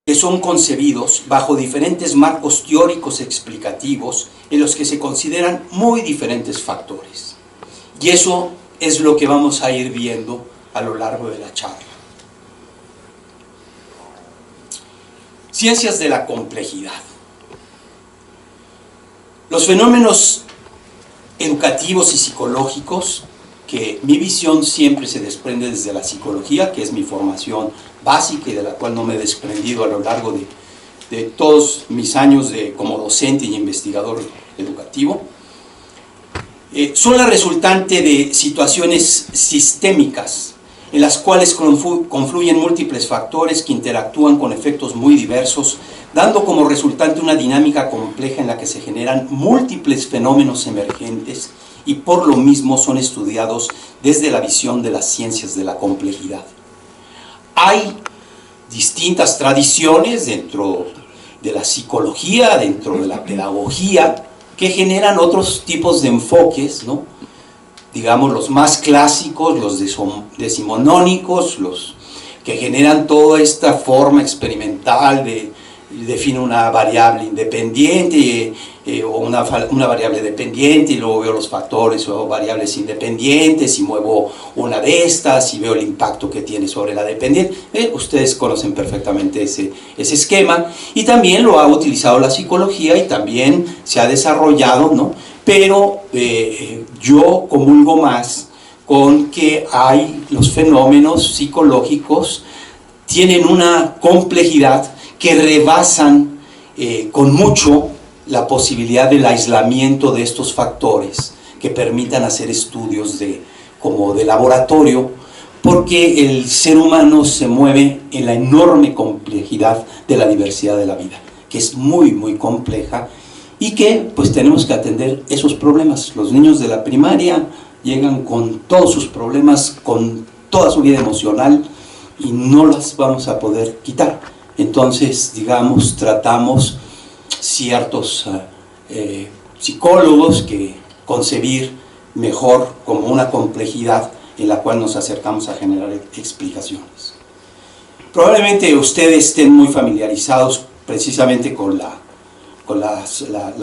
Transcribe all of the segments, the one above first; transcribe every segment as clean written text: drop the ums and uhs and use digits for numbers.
que son concebidos bajo diferentes marcos teóricos explicativos en los que se consideran muy diferentes factores. Y eso es lo que vamos a ir viendo a lo largo de la charla. Ciencias de la complejidad. Los fenómenos educativos y psicológicos, que mi visión siempre se desprende desde la psicología, que es mi formación básica y de la cual no me he desprendido a lo largo de todos mis años como docente y investigador educativo, son la resultante de situaciones sistémicas en las cuales confluyen múltiples factores que interactúan con efectos muy diversos, dando como resultante una dinámica compleja en la que se generan múltiples fenómenos emergentes y por lo mismo son estudiados desde la visión de las ciencias de la complejidad. Hay distintas tradiciones dentro de la psicología, dentro de la pedagogía, que generan otros tipos de enfoques, ¿no? Digamos los más clásicos, los decimonónicos, los que generan toda esta forma experimental de define una variable independiente o una variable dependiente y luego veo los factores o variables independientes y muevo una de estas y veo el impacto que tiene sobre la dependiente. Ustedes conocen perfectamente ese esquema y también lo ha utilizado la psicología y también se ha desarrollado, ¿no? Pero yo comulgo más con que los fenómenos psicológicos tienen una complejidad que rebasan con mucho la posibilidad del aislamiento de estos factores que permitan hacer estudios como de laboratorio, porque el ser humano se mueve en la enorme complejidad de la diversidad de la vida, que es muy, muy compleja y que pues tenemos que atender esos problemas. Los niños de la primaria llegan con todos sus problemas, con toda su vida emocional y no las vamos a poder quitar. Entonces, digamos, tratamos ciertos psicólogos que concebir mejor como una complejidad en la cual nos acercamos a generar explicaciones. Probablemente ustedes estén muy familiarizados precisamente con la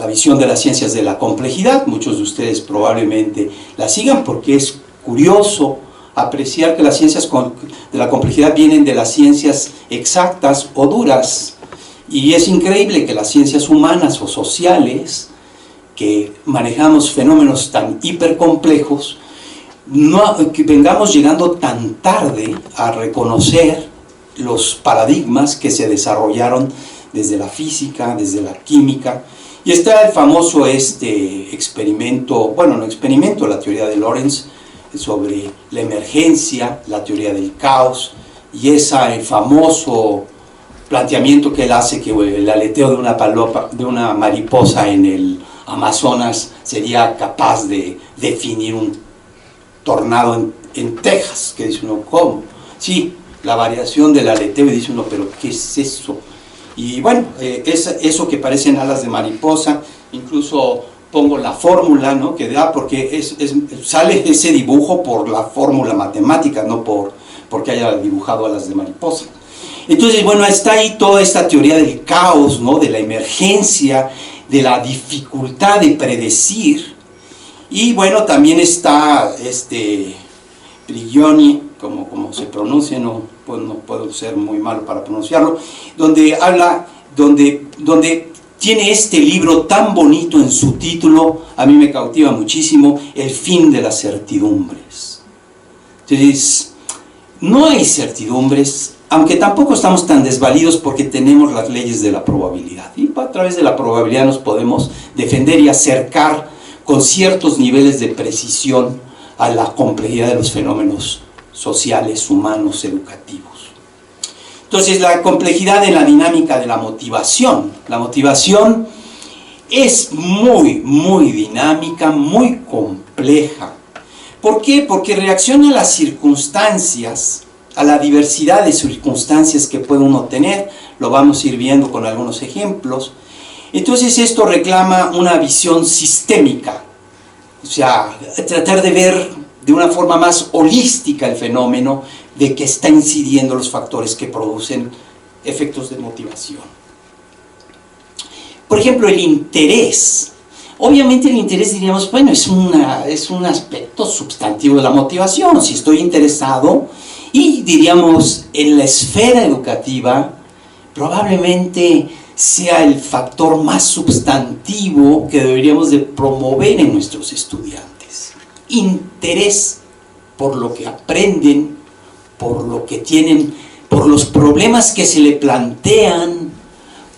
visión de las ciencias de la complejidad. Muchos de ustedes probablemente la sigan porque es curioso apreciar que las ciencias de la complejidad vienen de las ciencias exactas o duras, y es increíble que las ciencias humanas o sociales, que manejamos fenómenos tan hipercomplejos, que vengamos llegando tan tarde a reconocer los paradigmas que se desarrollaron desde la física, desde la química. Y está el famoso experimento, la teoría de Lorentz, sobre la emergencia, la teoría del caos, y el famoso planteamiento que él hace que el aleteo de una mariposa en el Amazonas sería capaz de definir un tornado en Texas, que dice uno, ¿cómo? Sí, la variación del aleteo, y dice uno, pero ¿qué es eso? Y bueno, eso que parecen alas de mariposa, incluso pongo la fórmula, ¿no?, que da, porque sale ese dibujo por la fórmula matemática, no porque haya dibujado alas de mariposa. Entonces, bueno, está ahí toda esta teoría del caos, ¿no?, de la emergencia, de la dificultad de predecir. Y bueno, también está Prigioni, como se pronuncia, no puedo ser muy malo para pronunciarlo, donde habla, donde tiene este libro tan bonito en su título, a mí me cautiva muchísimo, El fin de las certidumbres. Entonces, no hay certidumbres, aunque tampoco estamos tan desvalidos porque tenemos las leyes de la probabilidad. Y a través de la probabilidad nos podemos defender y acercar con ciertos niveles de precisión a la complejidad de los fenómenos sociales, humanos, educativos. Entonces, la complejidad en la dinámica de la motivación. La motivación es muy, muy dinámica, muy compleja. ¿Por qué? Porque reacciona a las circunstancias, a la diversidad de circunstancias que puede uno tener. Lo vamos a ir viendo con algunos ejemplos. Entonces, esto reclama una visión sistémica. O sea, tratar de ver de una forma más holística el fenómeno, de que está incidiendo los factores que producen efectos de motivación. Por ejemplo, el interés. Obviamente el interés, diríamos, bueno, es un aspecto sustantivo de la motivación. Si estoy interesado, y diríamos, en la esfera educativa, probablemente sea el factor más sustantivo que deberíamos de promover en nuestros estudiantes. Interés por lo que aprenden, por lo que tienen, por los problemas que se le plantean,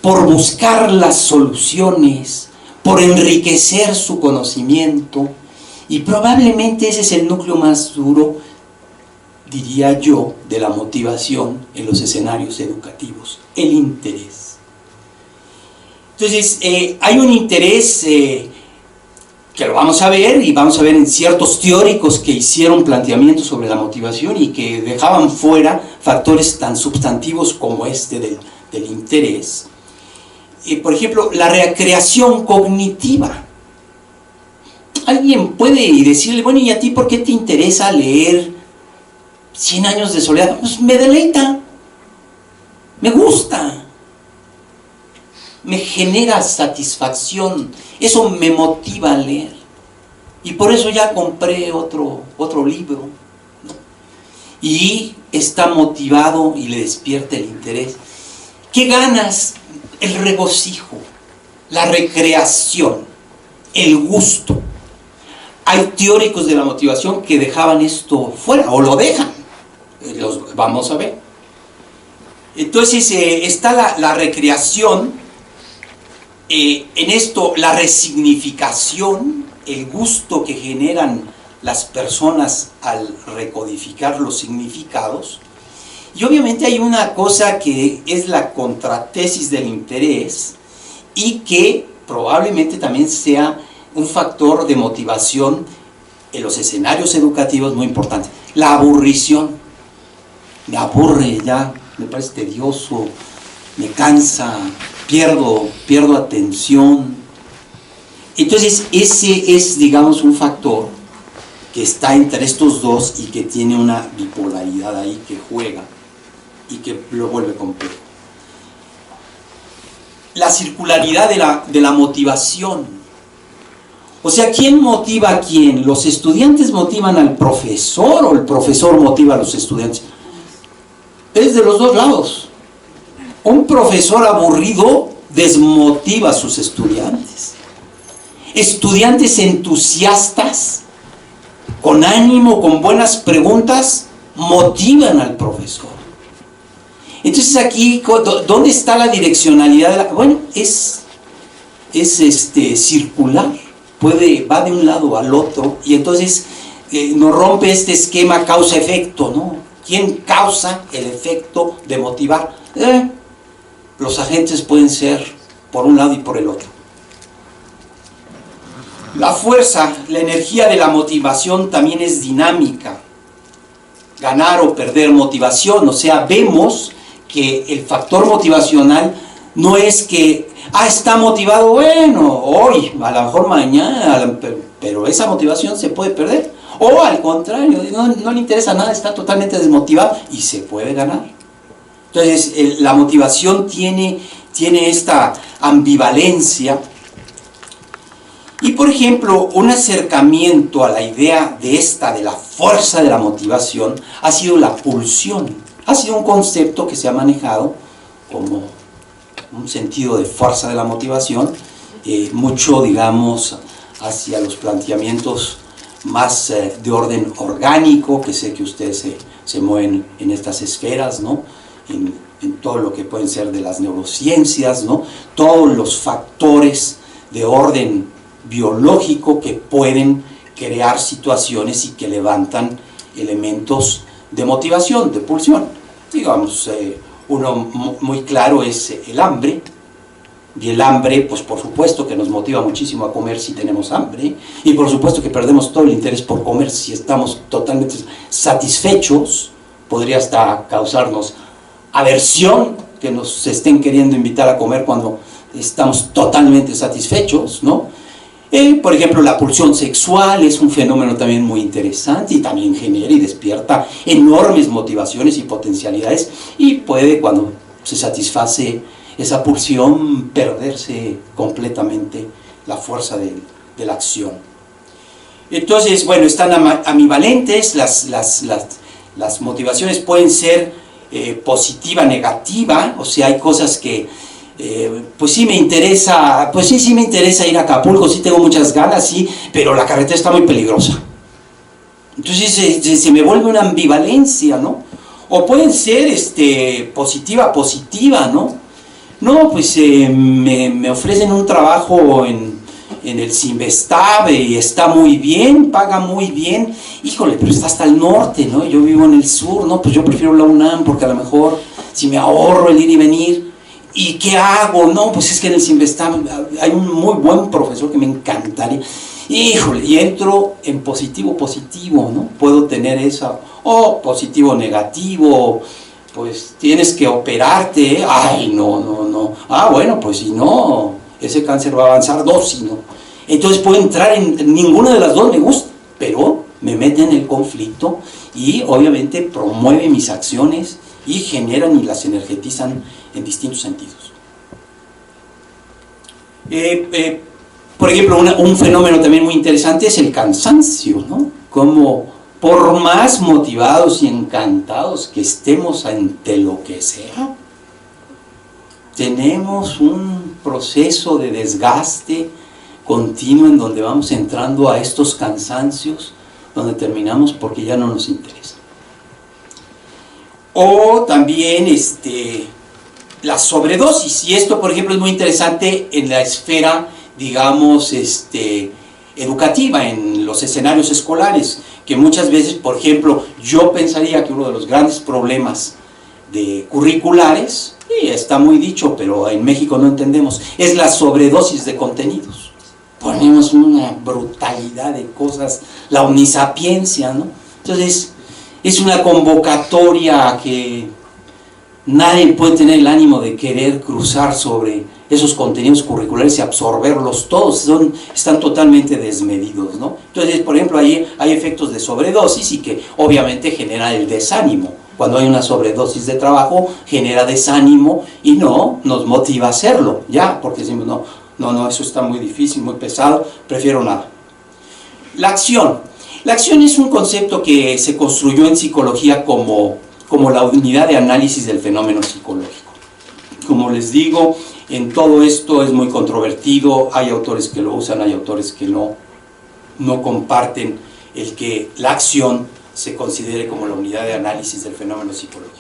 por buscar las soluciones, por enriquecer su conocimiento, y probablemente ese es el núcleo más duro, diría yo, de la motivación en los escenarios educativos, el interés. Entonces, hay un interés que lo vamos a ver, y vamos a ver en ciertos teóricos que hicieron planteamientos sobre la motivación y que dejaban fuera factores tan sustantivos como este del interés. Por ejemplo, la recreación cognitiva. Alguien puede decirle, bueno, ¿y a ti por qué te interesa leer 100 años de soledad? Pues me deleita, me gusta, me genera satisfacción, eso me motiva a leer. Y por eso ya compré otro libro, ¿no? Y está motivado y le despierta el interés. ¿Qué ganas? El regocijo, la recreación, el gusto. Hay teóricos de la motivación que dejaban esto fuera, o lo dejan. Los vamos a ver. Entonces está la recreación, en esto la resignificación, el gusto que generan las personas al recodificar los significados. Y obviamente hay una cosa que es la contratesis del interés y que probablemente también sea un factor de motivación en los escenarios educativos muy importante. La aburrición. Me aburre ya, me parece tedioso, me cansa, pierdo atención. Entonces ese es, digamos, un factor que está entre estos dos y que tiene una bipolaridad ahí que juega y que lo vuelve complejo. La circularidad de la motivación. O sea, ¿quién motiva a quién? ¿Los estudiantes motivan al profesor o el profesor motiva a los estudiantes? Es de los dos lados. Un profesor aburrido desmotiva a sus estudiantes. Estudiantes entusiastas, con ánimo, con buenas preguntas, motivan al profesor. Entonces aquí, ¿dónde está la direccionalidad? Bueno, es circular, va de un lado al otro, y entonces nos rompe este esquema causa-efecto, ¿no? ¿Quién causa el efecto de motivar? Los agentes pueden ser por un lado y por el otro. La fuerza, la energía de la motivación también es dinámica. Ganar o perder motivación, o sea, vemos que el factor motivacional no es que, está motivado, bueno, hoy, a lo mejor mañana, pero esa motivación se puede perder. O al contrario, no le interesa nada, está totalmente desmotivado y se puede ganar. Entonces, la motivación tiene esta ambivalencia. Y por ejemplo, un acercamiento a la idea de la fuerza de la motivación ha sido la pulsión. Ha sido un concepto que se ha manejado como un sentido de fuerza de la motivación, mucho, digamos, hacia los planteamientos más de orden orgánico, que sé que ustedes se mueven en estas esferas, ¿no? En todo lo que pueden ser de las neurociencias, ¿no? Todos los factores de orden biológico que pueden crear situaciones y que levantan elementos de motivación, de pulsión. Digamos, uno muy claro es el hambre, y el hambre, pues por supuesto que nos motiva muchísimo a comer si tenemos hambre, y por supuesto que perdemos todo el interés por comer si estamos totalmente satisfechos. Podría hasta causarnos aversión que nos estén queriendo invitar a comer cuando estamos totalmente satisfechos, ¿no? Por ejemplo, la pulsión sexual es un fenómeno también muy interesante y también genera y despierta enormes motivaciones y potencialidades, y puede, cuando se satisface esa pulsión, perderse completamente la fuerza de la acción. Entonces, bueno, están ambivalentes, las motivaciones pueden ser positiva, negativa, o sea, hay cosas que pues sí me interesa, sí me interesa ir a Acapulco, sí tengo muchas ganas, sí, pero la carretera está muy peligrosa. Entonces se me vuelve una ambivalencia, ¿no? O pueden ser positiva, ¿no? No, pues me ofrecen un trabajo en el Cinvestav y está muy bien, paga muy bien, híjole, pero está hasta el norte, ¿no? Yo vivo en el sur, ¿no? Pues yo prefiero la UNAM porque a lo mejor si me ahorro el ir y venir, ¿y qué hago? No, pues es que en el Cinvestav hay un muy buen profesor que me encantaría, híjole, y entro en positivo, ¿no? Puedo tener esa, o positivo, negativo, pues tienes que operarte, ay, no, ah, bueno, pues si no, ese cáncer va a avanzar, no, si no. Entonces puedo entrar en ninguna de las dos, me gusta, pero me mete en el conflicto y obviamente promueve mis acciones y generan y las energetizan en distintos sentidos. Por ejemplo, un fenómeno también muy interesante es el cansancio, ¿no? Como por más motivados y encantados que estemos ante lo que sea, tenemos un proceso de desgaste continuo en donde vamos entrando a estos cansancios, donde terminamos porque ya no nos interesa. O también la sobredosis, y esto por ejemplo es muy interesante en la esfera, digamos, educativa, en los escenarios escolares, que muchas veces, por ejemplo, yo pensaría que uno de los grandes problemas curriculares, y está muy dicho, pero en México no entendemos, es la sobredosis de contenidos. Ponemos una brutalidad de cosas, la omnisapiencia, ¿no? Entonces, es una convocatoria que nadie puede tener el ánimo de querer cruzar sobre esos contenidos curriculares y absorberlos todos, están totalmente desmedidos, ¿no? Entonces, por ejemplo, ahí hay efectos de sobredosis y que obviamente genera el desánimo. Cuando hay una sobredosis de trabajo, genera desánimo y no nos motiva a hacerlo, ya, porque decimos, no, eso está muy difícil, muy pesado, prefiero nada. La acción. La acción es un concepto que se construyó en psicología como la unidad de análisis del fenómeno psicológico. Como les digo, en todo esto es muy controvertido, hay autores que lo usan, hay autores que no comparten el que la acción se considere como la unidad de análisis del fenómeno psicológico.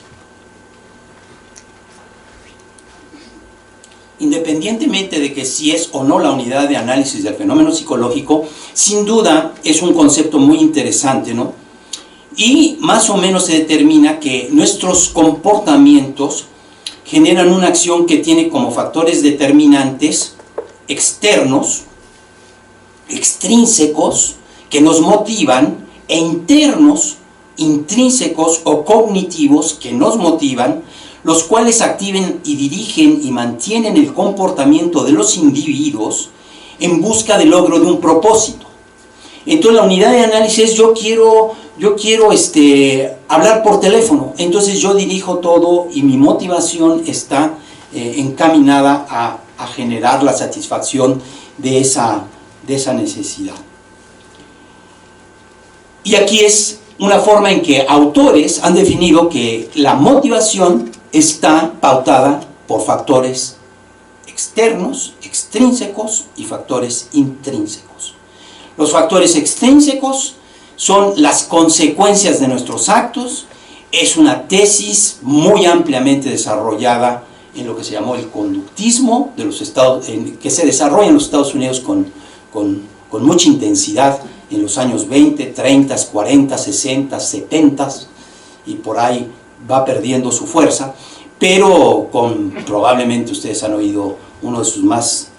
Independientemente de que si es o no la unidad de análisis del fenómeno psicológico, sin duda es un concepto muy interesante, ¿no? Y más o menos se determina que nuestros comportamientos generan una acción que tiene como factores determinantes externos, extrínsecos, que nos motivan, e internos, intrínsecos o cognitivos, que nos motivan, los cuales activen y dirigen y mantienen el comportamiento de los individuos en busca del logro de un propósito. Entonces la unidad de análisis es yo quiero hablar por teléfono, entonces yo dirijo todo y mi motivación está encaminada a generar la satisfacción de esa necesidad. Y aquí es una forma en que autores han definido que la motivación está pautada por factores externos, extrínsecos y factores intrínsecos. Los factores extrínsecos son las consecuencias de nuestros actos. Es una tesis muy ampliamente desarrollada en lo que se llamó el conductismo de los que se desarrolla en los Estados Unidos con mucha intensidad en los años 20, 30, 40, 60, 70 y por ahí va perdiendo su fuerza, pero probablemente ustedes han oído uno de sus más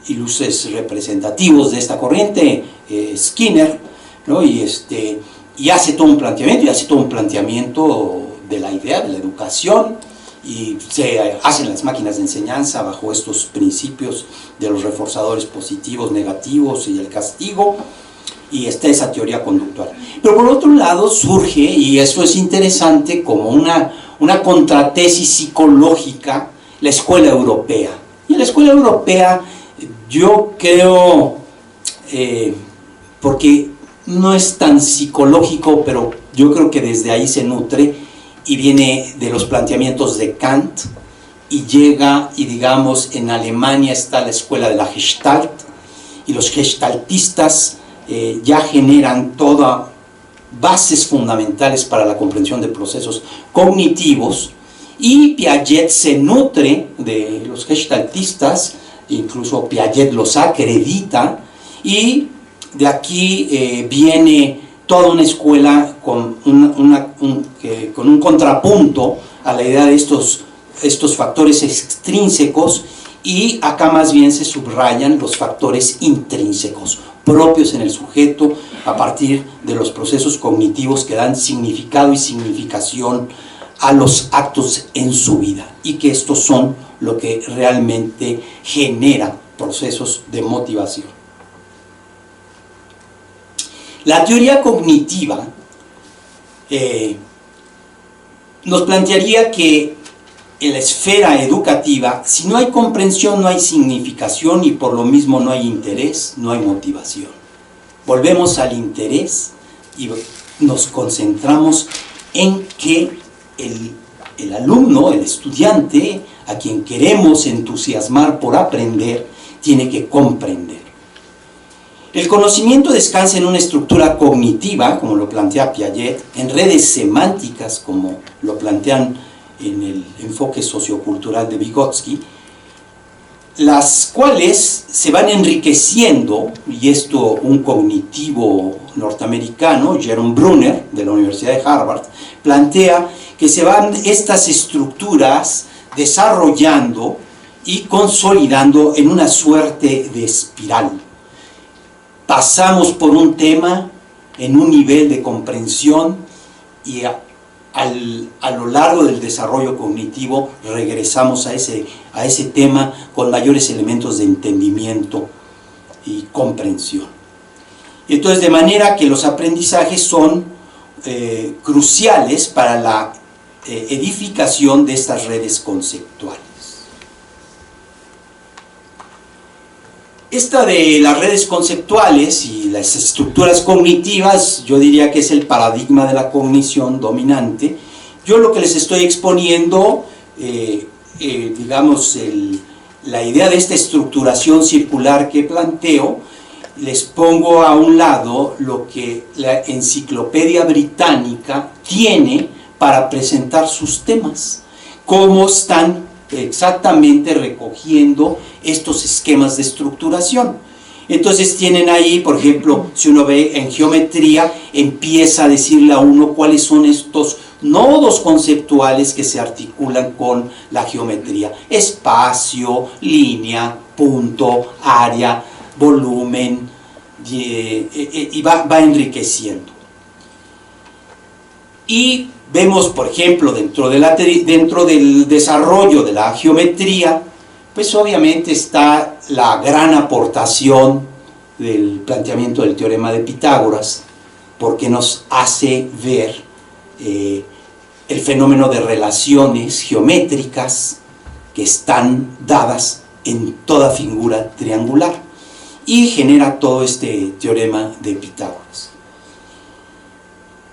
ilustres representativos de esta corriente, Skinner, ¿no? Y hace todo un planteamiento de la idea de la educación, y se hacen las máquinas de enseñanza bajo estos principios de los reforzadores positivos, negativos y el castigo, y está esa teoría conductual. Pero por otro lado surge, y eso es interesante, como una contratesis psicológica, la escuela europea. Y en la escuela europea yo creo, porque no es tan psicológico, pero yo creo que desde ahí se nutre y viene de los planteamientos de Kant y llega, y digamos, en Alemania está la escuela de la Gestalt, y los gestaltistas ya generan todas bases fundamentales para la comprensión de procesos cognitivos, y Piaget se nutre de los gestaltistas, incluso Piaget los acredita, y de aquí viene toda una escuela con un contrapunto a la idea de estos factores extrínsecos, y acá más bien se subrayan los factores intrínsecos propios en el sujeto a partir de los procesos cognitivos que dan significado y significación a los actos en su vida, y que estos son lo que realmente genera procesos de motivación. La teoría cognitiva nos plantearía que en la esfera educativa, si no hay comprensión, no hay significación, y por lo mismo no hay interés, no hay motivación. Volvemos al interés y nos concentramos en que el alumno, el estudiante, a quien queremos entusiasmar por aprender, tiene que comprender. El conocimiento descansa en una estructura cognitiva, como lo plantea Piaget, en redes semánticas, como lo plantean en el enfoque sociocultural de Vygotsky, las cuales se van enriqueciendo, y esto un cognitivo norteamericano, Jerome Bruner, de la Universidad de Harvard, plantea que se van estas estructuras desarrollando y consolidando en una suerte de espiral. Pasamos por un tema en un nivel de comprensión y a lo largo del desarrollo cognitivo regresamos a ese tema con mayores elementos de entendimiento y comprensión. Entonces, de manera que los aprendizajes son cruciales para la edificación de estas redes conceptuales. Esta de las redes conceptuales y las estructuras cognitivas, yo diría que es el paradigma de la cognición dominante. Yo lo que les estoy exponiendo, digamos, la idea de esta estructuración circular que planteo, les pongo a un lado lo que la Enciclopedia Británica tiene para presentar sus temas, cómo están exactamente recogiendo estos esquemas de estructuración. Entonces tienen ahí, por ejemplo, si uno ve en geometría, empieza a decirle a uno cuáles son estos nodos conceptuales que se articulan con la geometría: espacio, línea, punto, área, volumen, y va enriqueciendo. Y vemos, por ejemplo, dentro del desarrollo de la geometría, pues obviamente está la gran aportación del planteamiento del teorema de Pitágoras, porque nos hace ver el fenómeno de relaciones geométricas que están dadas en toda figura triangular, y genera todo este teorema de Pitágoras.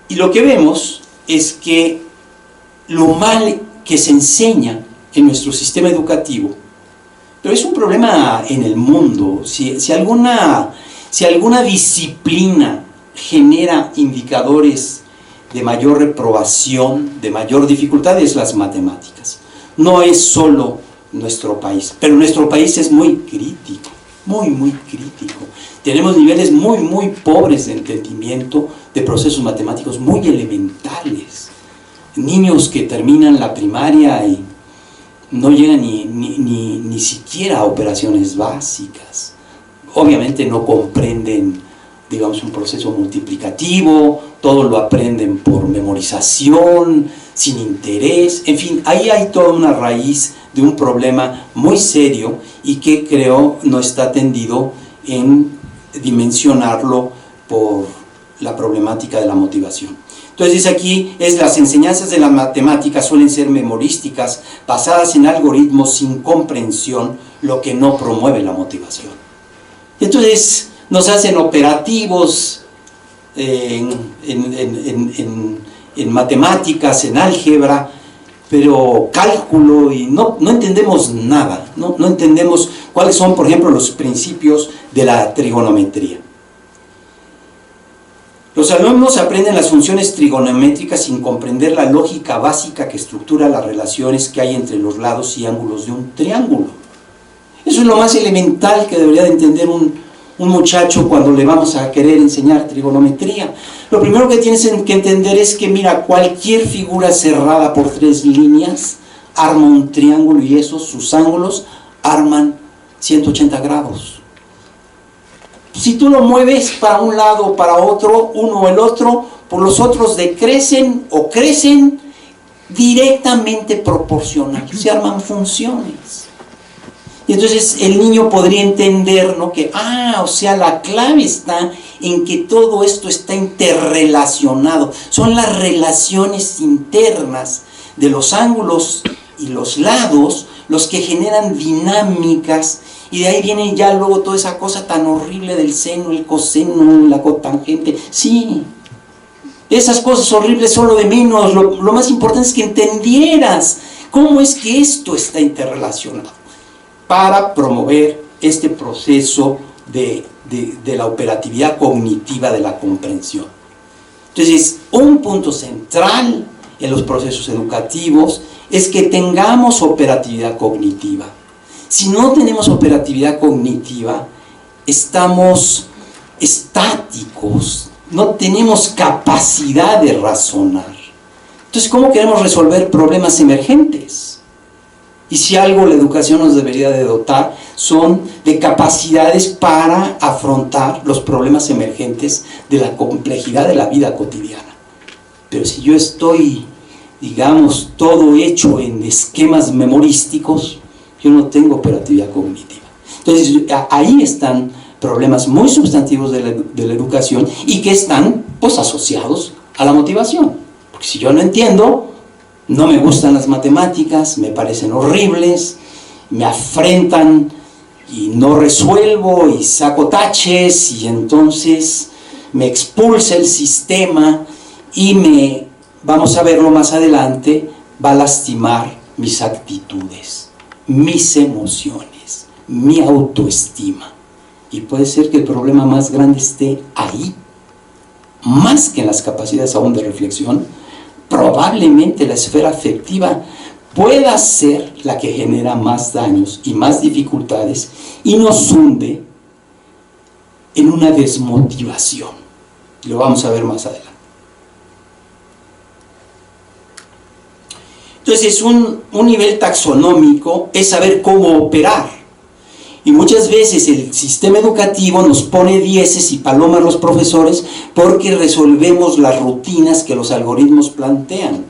Y lo que vemos es que lo mal que se enseña en nuestro sistema educativo, pero es un problema en el mundo, si alguna disciplina genera indicadores de mayor reprobación, de mayor dificultad, es las matemáticas. No es solo nuestro país, pero nuestro país es muy crítico, muy crítico. Tenemos niveles muy pobres de entendimiento de procesos matemáticos muy elementales. Niños que terminan la primaria y no llegan ni siquiera a operaciones básicas. Obviamente no comprenden, digamos, un proceso multiplicativo, todo lo aprenden por memorización, sin interés. En fin, ahí hay toda una raíz de un problema muy serio y que creo no está atendido en dimensionarlo por la problemática de la motivación. Entonces aquí las enseñanzas de la matemática suelen ser memorísticas, basadas en algoritmos sin comprensión, lo que no promueve la motivación. Entonces nos hacen operativos en matemáticas, en álgebra, pero cálculo, y no entendemos nada, no entendemos cuáles son, por ejemplo, los principios de la trigonometría. Los alumnos aprenden las funciones trigonométricas sin comprender la lógica básica que estructura las relaciones que hay entre los lados y ángulos de un triángulo. Eso es lo más elemental que debería de entender un muchacho cuando le vamos a querer enseñar trigonometría. Lo primero que tienes que entender es que, mira, cualquier figura cerrada por 3 líneas arma un triángulo, y sus ángulos arman 180 grados. Si tú lo mueves para un lado o para otro, uno o el otro, pues los otros decrecen o crecen directamente proporcional. Se arman funciones. Y entonces el niño podría entender, ¿no?, que, o sea, la clave está en que todo esto está interrelacionado. Son las relaciones internas de los ángulos y los lados los que generan dinámicas. Y de ahí viene ya luego toda esa cosa tan horrible del seno, el coseno, la cotangente. Sí, esas cosas horribles son lo de menos. Lo más importante es que entendieras cómo es que esto está interrelacionado para promover este proceso de la operatividad cognitiva de la comprensión. Entonces, un punto central en los procesos educativos es que tengamos operatividad cognitiva. Si no tenemos operatividad cognitiva, estamos estáticos, no tenemos capacidad de razonar. Entonces, ¿cómo queremos resolver problemas emergentes? Y si algo la educación nos debería de dotar, son de capacidades para afrontar los problemas emergentes de la complejidad de la vida cotidiana. Pero si yo estoy, digamos, todo hecho en esquemas memorísticos, yo no tengo operatividad cognitiva. Entonces, ahí están problemas muy sustantivos de la educación y que están, pues, asociados a la motivación. Porque si yo no entiendo, no me gustan las matemáticas, me parecen horribles, me afrentan y no resuelvo y saco taches, y entonces me expulsa el sistema y vamos a verlo más adelante, va a lastimar mis actitudes, mis emociones, mi autoestima. Y puede ser que el problema más grande esté ahí, más que en las capacidades aún de reflexión. Probablemente la esfera afectiva pueda ser la que genera más daños y más dificultades y nos hunde en una desmotivación. Lo vamos a ver más adelante. Entonces, un nivel taxonómico es saber cómo operar. Y muchas veces el sistema educativo nos pone dieces y palomas los profesores porque resolvemos las rutinas que los algoritmos plantean.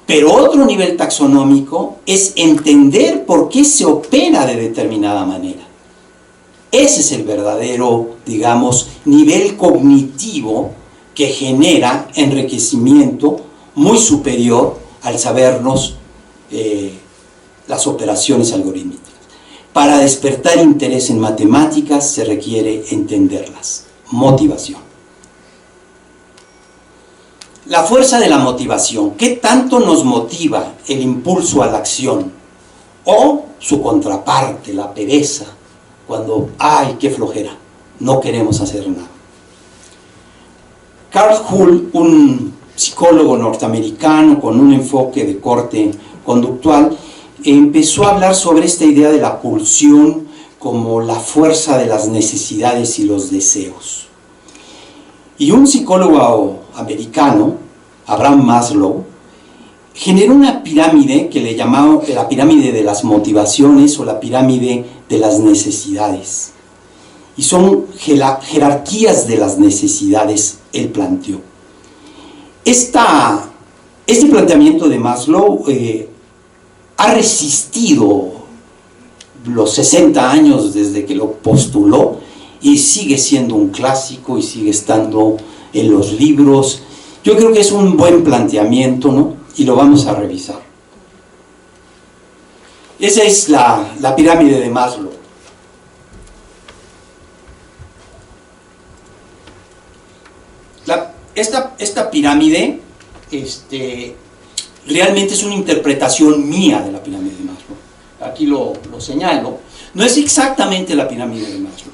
Pero otro nivel taxonómico es entender por qué se opera de determinada manera. Ese es el verdadero, digamos, nivel cognitivo que genera enriquecimiento muy superior al sabernos las operaciones algorítmicas. Para despertar interés en matemáticas se requiere entenderlas. Motivación. La fuerza de la motivación. ¿Qué tanto nos motiva el impulso a la acción? O su contraparte, la pereza, cuando, ¡ay, qué flojera! No queremos hacer nada. Carl Hull, un psicólogo norteamericano con un enfoque de corte conductual, empezó a hablar sobre esta idea de la pulsión como la fuerza de las necesidades y los deseos. Y un psicólogo americano, Abraham Maslow, generó una pirámide que le llamaba la pirámide de las motivaciones o la pirámide de las necesidades. Y son jerarquías de las necesidades, él planteó. Este planteamiento de Maslow ha resistido los 60 años desde que lo postuló y sigue siendo un clásico y sigue estando en los libros Yo creo que es un buen planteamiento, ¿no? Y lo vamos a revisar. Esa es la pirámide de Maslow. Esta pirámide realmente es una interpretación mía de la pirámide de Maslow. Aquí lo señalo. No es exactamente la pirámide de Maslow,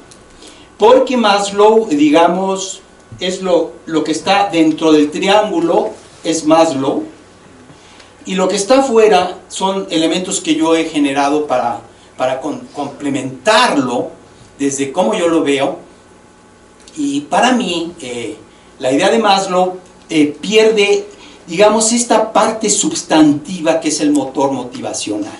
porque Maslow, digamos, es lo que está dentro del triángulo, es Maslow, y lo que está afuera son elementos que yo he generado para complementarlo desde cómo yo lo veo. Y para mí, la idea de Maslow pierde, digamos, esta parte sustantiva que es el motor motivacional.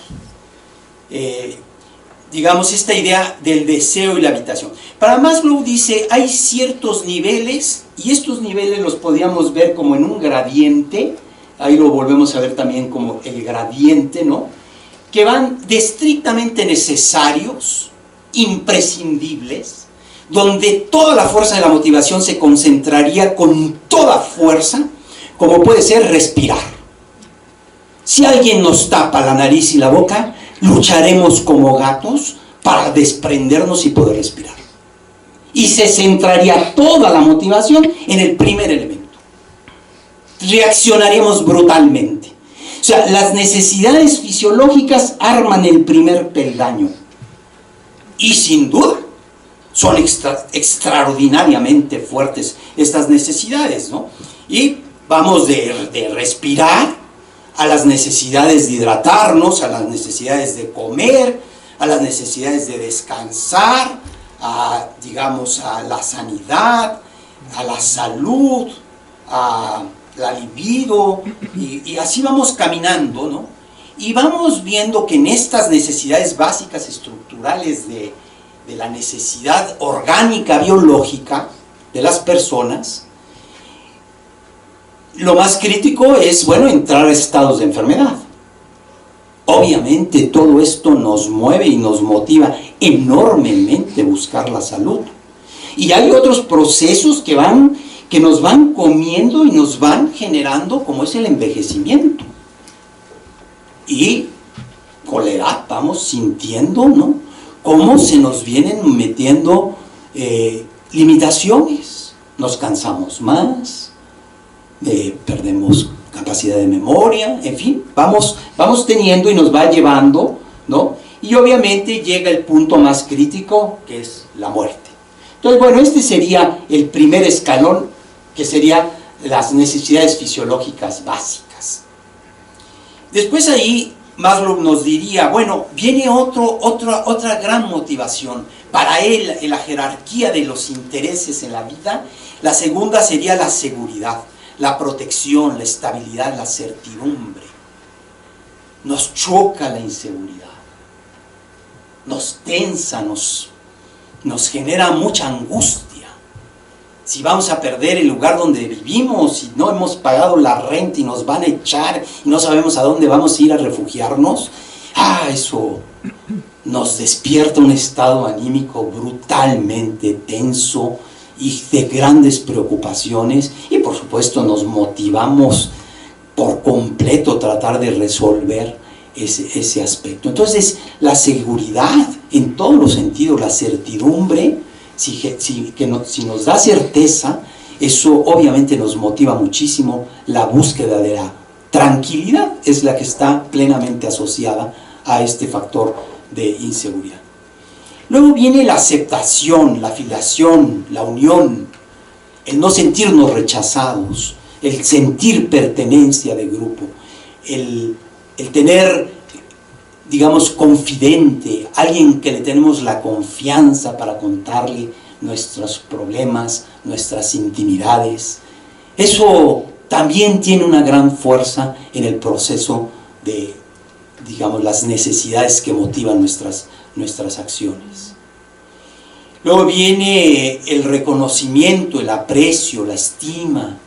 Digamos, esta idea del deseo y la habitación. Para Maslow dice, hay ciertos niveles, y estos niveles los podríamos ver como en un gradiente, ahí lo volvemos a ver también como el gradiente, ¿no? Que van de estrictamente necesarios, imprescindibles, donde toda la fuerza de la motivación se concentraría con toda fuerza, como puede ser respirar. Si alguien nos tapa la nariz y la boca, lucharemos como gatos para desprendernos y poder respirar. Y se centraría toda la motivación en el primer elemento. Reaccionaríamos brutalmente. O sea, las necesidades fisiológicas arman el primer peldaño. Y sin duda, son extraordinariamente fuertes estas necesidades, ¿no? Y vamos de respirar a las necesidades de hidratarnos, a las necesidades de comer, a las necesidades de descansar, digamos, a la sanidad, a la salud, a la libido, y así vamos caminando, ¿no? Y vamos viendo que en estas necesidades básicas estructurales de la necesidad orgánica biológica de las personas, lo más crítico es, bueno, entrar a estados de enfermedad. Obviamente todo esto nos mueve y nos motiva enormemente buscar la salud. Y hay otros procesos que nos van comiendo y nos van generando, como es el envejecimiento. Y con la edad vamos sintiendo, ¿no?, cómo se nos vienen metiendo limitaciones. Nos cansamos más, perdemos capacidad de memoria, en fin, vamos teniendo y nos va llevando, ¿no? Y obviamente llega el punto más crítico, que es la muerte. Entonces, bueno, este sería el primer escalón, que serían las necesidades fisiológicas básicas. Después ahí Maslow nos diría, bueno, viene otra gran motivación. Para él, en la jerarquía de los intereses en la vida, la segunda sería la seguridad, la protección, la estabilidad, la certidumbre. Nos choca la inseguridad, nos tensa, nos genera mucha angustia. Si vamos a perder el lugar donde vivimos, si no hemos pagado la renta y nos van a echar y no sabemos a dónde vamos a ir a refugiarnos, eso nos despierta un estado anímico brutalmente tenso y de grandes preocupaciones, y por supuesto nos motivamos por completo a tratar de resolver ese aspecto. Entonces, la seguridad en todos los sentidos, la certidumbre, si nos da certeza, eso obviamente nos motiva muchísimo. La búsqueda de la tranquilidad es la que está plenamente asociada a este factor de inseguridad. Luego viene la aceptación, la afiliación, la unión, el no sentirnos rechazados, el sentir pertenencia de grupo, el tener, digamos, confidente, alguien que le tenemos la confianza para contarle nuestros problemas, nuestras intimidades. Eso también tiene una gran fuerza en el proceso de, digamos, las necesidades que motivan nuestras acciones. Luego viene el reconocimiento, el aprecio, la estima,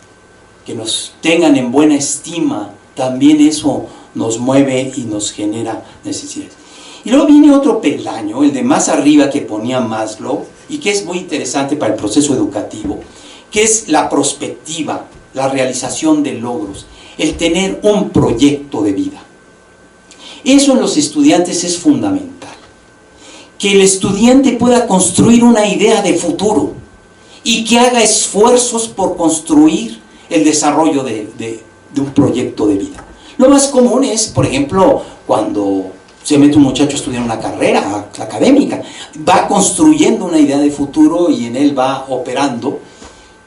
que nos tengan en buena estima, también eso nos mueve y nos genera necesidades. Y luego viene otro peldaño, el de más arriba que ponía Maslow, y que es muy interesante para el proceso educativo, que es la prospectiva, la realización de logros, el tener un proyecto de vida. Eso en los estudiantes es fundamental. Que el estudiante pueda construir una idea de futuro y que haga esfuerzos por construir el desarrollo de un proyecto de vida. Lo más común es, por ejemplo, cuando se mete un muchacho a estudiar una carrera académica, va construyendo una idea de futuro y en él va operando.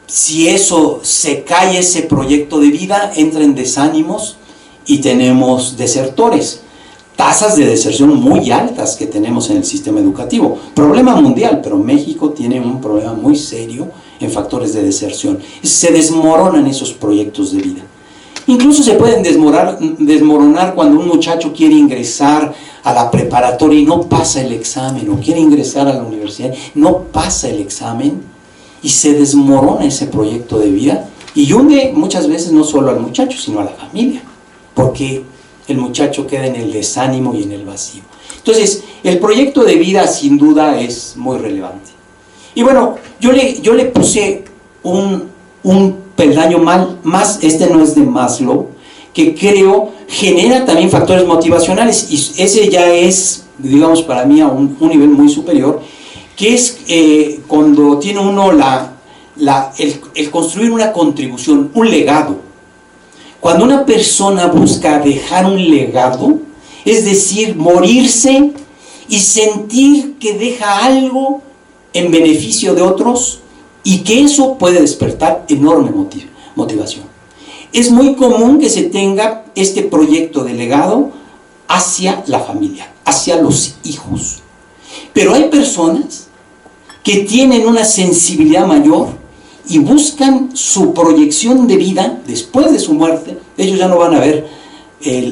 Si eso se cae, ese proyecto de vida, entra en desánimos y tenemos desertores. Tasas de deserción muy altas que tenemos en el sistema educativo. Problema mundial, pero México tiene un problema muy serio en factores de deserción. Se desmoronan esos proyectos de vida. Incluso se pueden desmoronar cuando un muchacho quiere ingresar a la preparatoria y no pasa el examen, o quiere ingresar a la universidad, no pasa el examen y se desmorona ese proyecto de vida y hunde muchas veces no solo al muchacho, sino a la familia, porque el muchacho queda en el desánimo y en el vacío. Entonces, el proyecto de vida sin duda es muy relevante. Y bueno, yo le puse un peldaño más, este no es de Maslow, que creo genera también factores motivacionales, y ese ya es, digamos, para mí a un nivel muy superior, que es cuando tiene uno el construir una contribución, un legado. Cuando una persona busca dejar un legado, es decir, morirse y sentir que deja algo en beneficio de otros y que eso puede despertar enorme motivación. Es muy común que se tenga este proyecto de legado hacia la familia, hacia los hijos. Pero hay personas que tienen una sensibilidad mayor y buscan su proyección de vida después de su muerte. Ellos ya no van a ver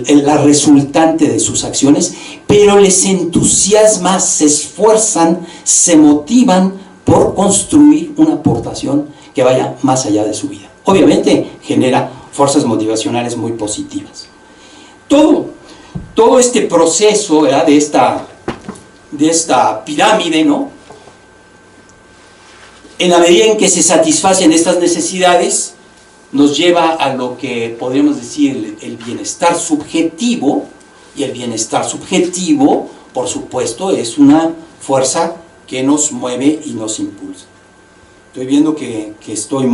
la resultante de sus acciones, pero les entusiasma, se esfuerzan, se motivan por construir una aportación que vaya más allá de su vida. Obviamente genera fuerzas motivacionales muy positivas. Todo este proceso, ¿verdad?, de esta pirámide, ¿no?, en la medida en que se satisfacen estas necesidades, nos lleva a lo que podríamos decir el bienestar subjetivo, y el bienestar subjetivo, por supuesto, es una fuerza que nos mueve y nos impulsa. Estoy viendo que estoy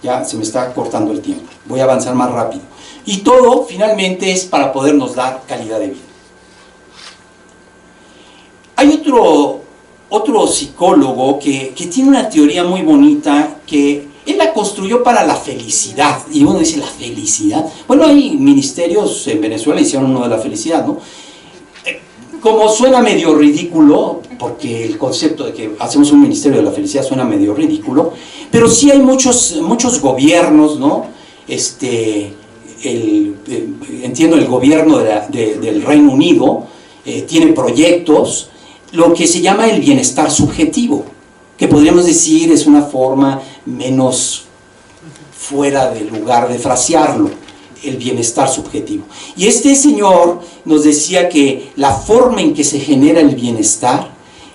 ya se me está cortando el tiempo, voy a avanzar más rápido. Y todo, finalmente, es para podernos dar calidad de vida. Hay otro psicólogo que tiene una teoría muy bonita, que él la construyó para la felicidad. Y uno dice, ¿la felicidad? Bueno, hay ministerios en Venezuela, hicieron uno de la felicidad, ¿no? Como suena medio ridículo, porque el concepto de que hacemos un ministerio de la felicidad suena medio ridículo, pero sí hay muchos gobiernos, ¿no? Entiendo, el gobierno del Reino Unido tiene proyectos, lo que se llama el bienestar subjetivo, que podríamos decir es una forma menos fuera de lugar de frasearlo, el bienestar subjetivo. Y este señor nos decía que la forma en que se genera el bienestar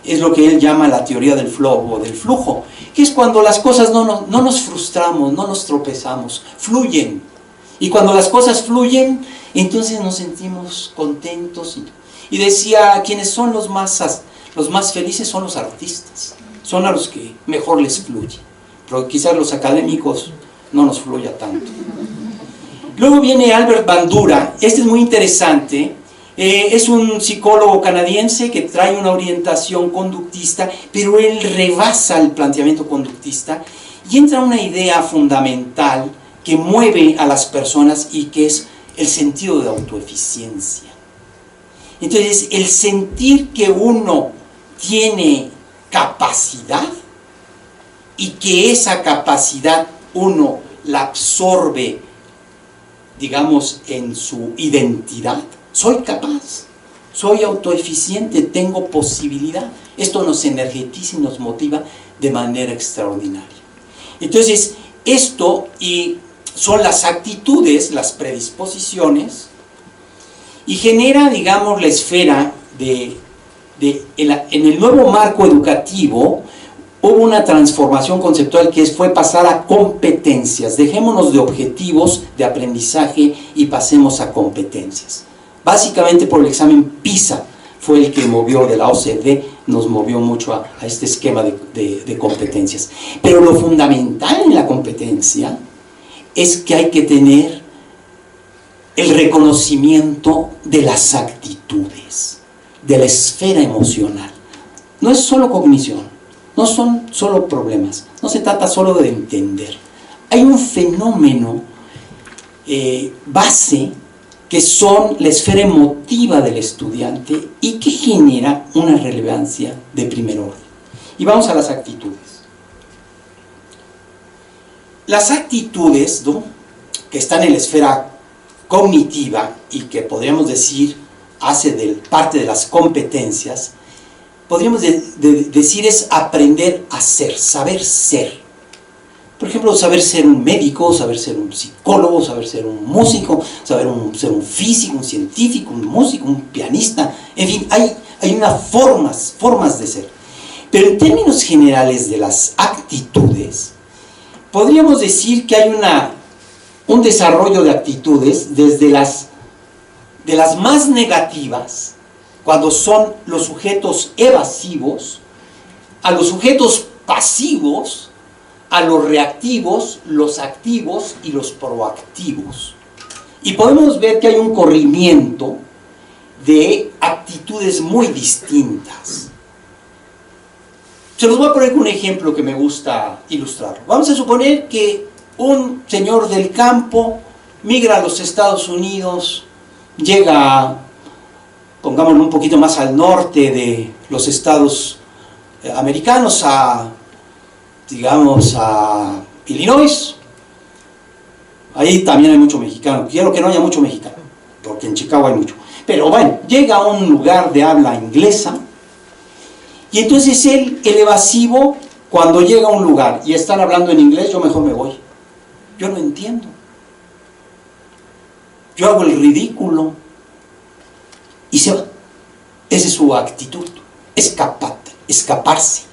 es lo que él llama la teoría del flow o del flujo, que es cuando las cosas no nos frustramos, no nos tropezamos, fluyen. Y cuando las cosas fluyen, entonces nos sentimos contentos. Y decía, quienes son los más felices son los artistas, son a los que mejor les fluye, pero quizás los académicos no nos fluya tanto. Luego viene Albert Bandura, este es muy interesante, es un psicólogo canadiense que trae una orientación conductista, pero él rebasa el planteamiento conductista y entra una idea fundamental que mueve a las personas y que es el sentido de autoeficiencia. Entonces, el sentir que uno tiene capacidad y que esa capacidad uno la absorbe, digamos, en su identidad. Soy capaz, soy autoeficiente, tengo posibilidad. Esto nos energetiza y nos motiva de manera extraordinaria. Entonces, esto son las actitudes, las predisposiciones, y genera, digamos, la esfera en el nuevo marco educativo, hubo una transformación conceptual que fue pasar a competencias. Dejémonos de objetivos de aprendizaje y pasemos a competencias. Básicamente por el examen PISA fue el que movió de la OCDE, nos movió mucho a este esquema de competencias. Pero lo fundamental en la competencia es que hay que tener el reconocimiento de las actitudes, de la esfera emocional. No es solo cognición, no son solo problemas, no se trata solo de entender. Hay un fenómeno base que son la esfera emotiva del estudiante y que genera una relevancia de primer orden. Y vamos a las actitudes. Las actitudes, ¿no?, que están en la esfera cognitiva y que podríamos decir hace parte de las competencias, podríamos decir es aprender a ser, saber ser. Por ejemplo, saber ser un médico, saber ser un psicólogo, saber ser un músico, saber ser un físico, un científico, un músico, un pianista. En fin, hay unas formas de ser. Pero en términos generales de las actitudes, podríamos decir que hay un desarrollo de actitudes desde de las más negativas, cuando son los sujetos evasivos, a los sujetos pasivos, a los reactivos, los activos y los proactivos. Y podemos ver que hay un corrimiento de actitudes muy distintas. Se los voy a poner con un ejemplo que me gusta ilustrar. Vamos a suponer que un señor del campo migra a los Estados Unidos, llega, pongámoslo un poquito más al norte de los estados americanos, digamos a Illinois. Ahí también hay mucho mexicano. Quiero que no haya mucho mexicano, porque en Chicago hay mucho. Pero bueno, llega a un lugar de habla inglesa, y entonces el evasivo, cuando llega a un lugar y están hablando en inglés, yo mejor me voy. Yo no entiendo. Yo hago el ridículo y se va. Esa es su actitud. Escaparse.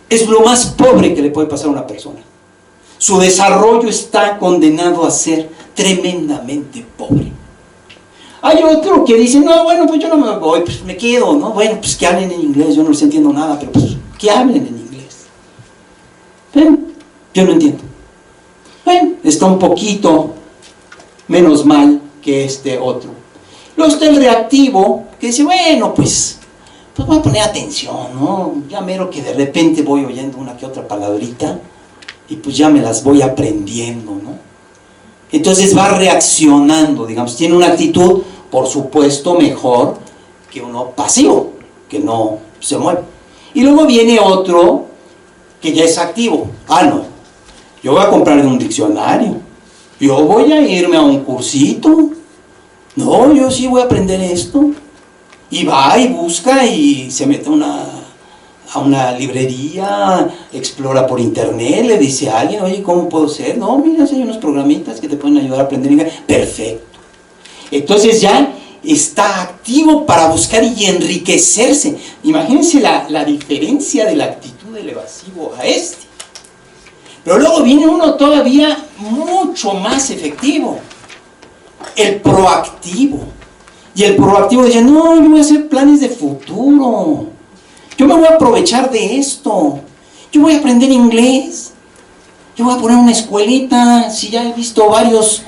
Es lo más pobre que le puede pasar a una persona. Su desarrollo está condenado a ser tremendamente pobre. Hay otro que dice, no, bueno, pues yo no me voy, pues me quedo, ¿no? Bueno, pues que hablen en inglés, yo no les entiendo nada, pero pues que hablen en inglés. Pero yo no entiendo. Bueno, está un poquito menos mal que este otro. Luego está el reactivo, que dice, bueno, pues voy a poner atención, ¿no? Ya mero que de repente voy oyendo una que otra palabrita y pues ya me las voy aprendiendo, ¿no? Entonces va reaccionando, digamos, tiene una actitud, por supuesto, mejor que uno pasivo, que no se mueve. Y luego viene otro que ya es activo. No, yo voy a comprar un diccionario, yo voy a irme a un cursito, no, yo sí voy a aprender esto. Y va y busca y se mete a una librería, explora por internet, le dice a alguien, oye, ¿cómo puedo ser? No, mira, hay unos programitas que te pueden ayudar a aprender inglés. Perfecto. Entonces ya está activo para buscar y enriquecerse. Imagínense la diferencia de la actitud del evasivo a este. Pero luego viene uno todavía mucho más efectivo, el proactivo. Y el proactivo dice, no, yo voy a hacer planes de futuro, yo me voy a aprovechar de esto, yo voy a aprender inglés, yo voy a poner una escuelita. Si ya he visto varios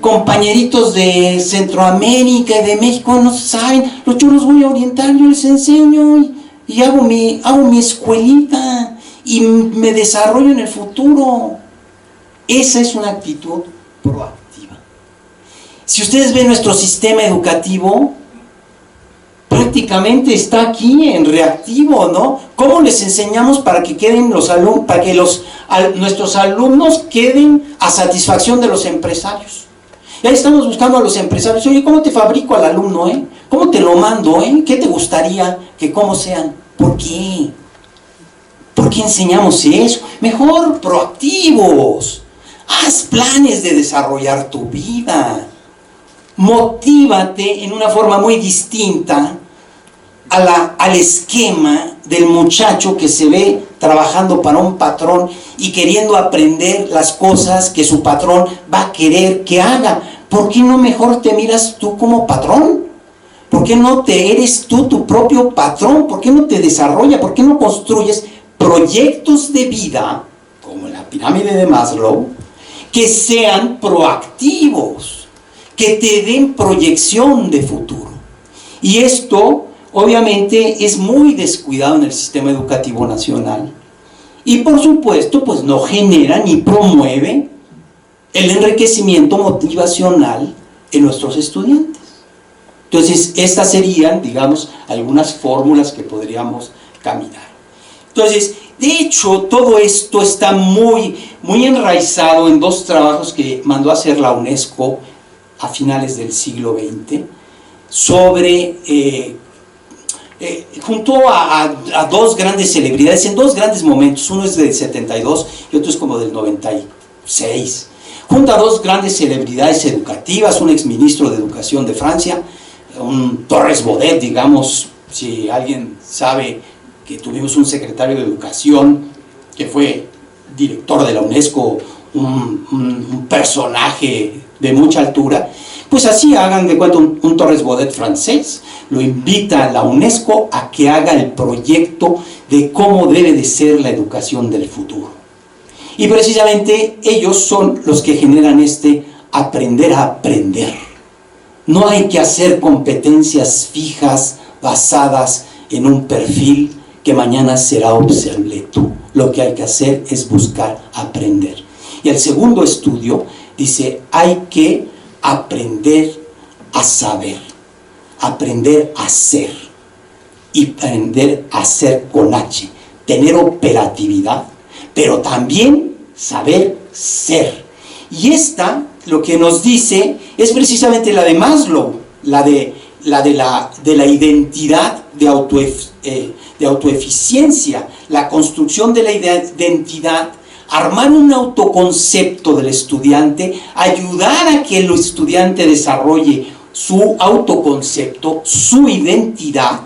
compañeritos de Centroamérica y de México, no saben, yo los voy a orientar, yo les enseño y hago mi escuelita y me desarrollo en el futuro. Esa es una actitud proactiva. Si ustedes ven nuestro sistema educativo, prácticamente está aquí en reactivo, ¿no? ¿Cómo les enseñamos para que queden nuestros alumnos queden a satisfacción de los empresarios? Y ahí estamos buscando a los empresarios. Oye, ¿cómo te fabrico al alumno, ¿Cómo te lo mando, ¿Qué te gustaría que cómo sean? ¿Por qué? ¿Por qué enseñamos eso? Mejor proactivos. Haz planes de desarrollar tu vida. Motívate en una forma muy distinta al esquema del muchacho que se ve trabajando para un patrón y queriendo aprender las cosas que su patrón va a querer que haga. ¿Por qué no mejor te miras tú como patrón? ¿Por qué no eres tú tu propio patrón? ¿Por qué no te desarrollas? ¿Por qué no construyes proyectos de vida, como la pirámide de Maslow, que sean proactivos, que te den proyección de futuro? Y esto, obviamente, es muy descuidado en el sistema educativo nacional. Y por supuesto, pues no genera ni promueve el enriquecimiento motivacional en nuestros estudiantes. Entonces, estas serían, digamos, algunas fórmulas que podríamos caminar. Entonces, de hecho, todo esto está muy enraizado en dos trabajos que mandó a hacer la UNESCO a finales del siglo XX, sobre, junto a dos grandes celebridades, en dos grandes momentos. Uno es del 72 y otro es como del 96. Junto a dos grandes celebridades educativas, un exministro de Educación de Francia, un Torres Bodet, digamos, si alguien sabe que tuvimos un secretario de Educación que fue director de la UNESCO, un personaje de mucha altura, pues así hagan de cuenta un Torres Bodet francés, lo invita a la UNESCO a que haga el proyecto de cómo debe de ser la educación del futuro. Y precisamente ellos son los que generan este aprender a aprender. No hay que hacer competencias fijas basadas en un perfil que mañana será obsoleto. Lo que hay que hacer es buscar aprender. Y el segundo estudio dice, hay que aprender a saber, aprender a ser, y aprender a ser con H, tener operatividad, pero también saber ser. Y esta, lo que nos dice, es precisamente la de Maslow, la de la identidad de autoeficiencia, la construcción de la identidad, armar un autoconcepto del estudiante, ayudar a que el estudiante desarrolle su autoconcepto, su identidad,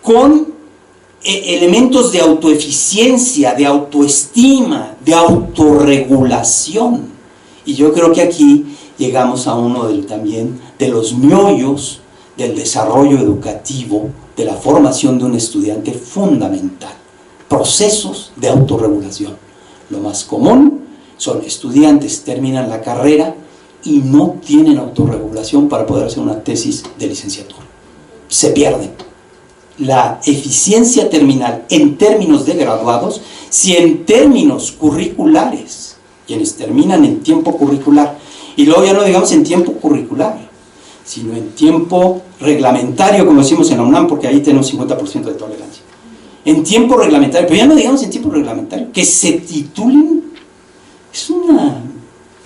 con elementos de autoeficiencia, de autoestima, de autorregulación. Y yo creo que aquí llegamos a uno también de los meollos del desarrollo educativo, de la formación de un estudiante fundamental. Procesos de autorregulación. Lo más común son estudiantes que terminan la carrera y no tienen autorregulación para poder hacer una tesis de licenciatura. Se pierden. La eficiencia terminal en términos de graduados, si en términos curriculares, quienes terminan en tiempo curricular, y luego ya no digamos en tiempo curricular, sino en tiempo reglamentario, como decimos en la UNAM, porque ahí tenemos 50% de tolerancia. En tiempo reglamentario, pero ya no digamos en tiempo reglamentario, que se titulen, es una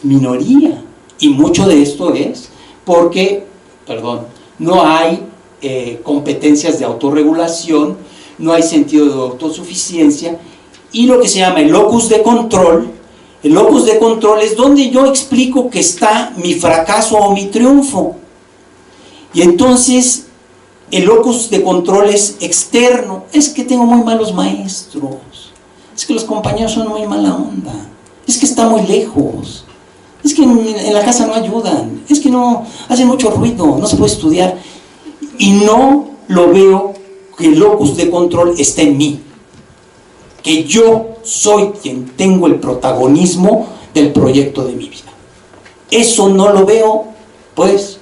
minoría. Y mucho de esto es porque, no hay competencias de autorregulación, no hay sentido de autosuficiencia, y lo que se llama el locus de control. El locus de control es donde yo explico que está mi fracaso o mi triunfo. Y entonces el locus de control es externo. Es que tengo muy malos maestros, es que los compañeros son muy mala onda, es que está muy lejos, es que en la casa no ayudan, es que no hacen mucho ruido, no se puede estudiar. Y no lo veo que el locus de control está en mí, que yo soy quien tengo el protagonismo del proyecto de mi vida. Eso no lo veo, pues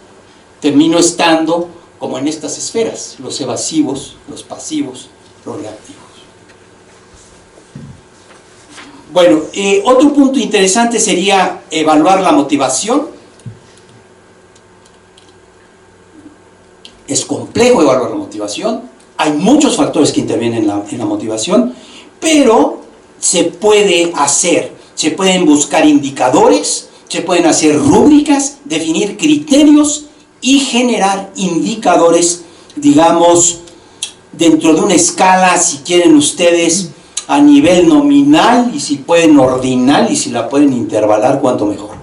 termino estando como en estas esferas, los evasivos, los pasivos, los reactivos. Bueno, otro punto interesante sería evaluar la motivación. Es complejo evaluar la motivación, hay muchos factores que intervienen en la motivación, pero se puede hacer, se pueden buscar indicadores, se pueden hacer rúbricas, definir criterios y generar indicadores, digamos, dentro de una escala, si quieren ustedes, a nivel nominal, y si pueden ordinal, y si la pueden intervalar, cuanto mejor.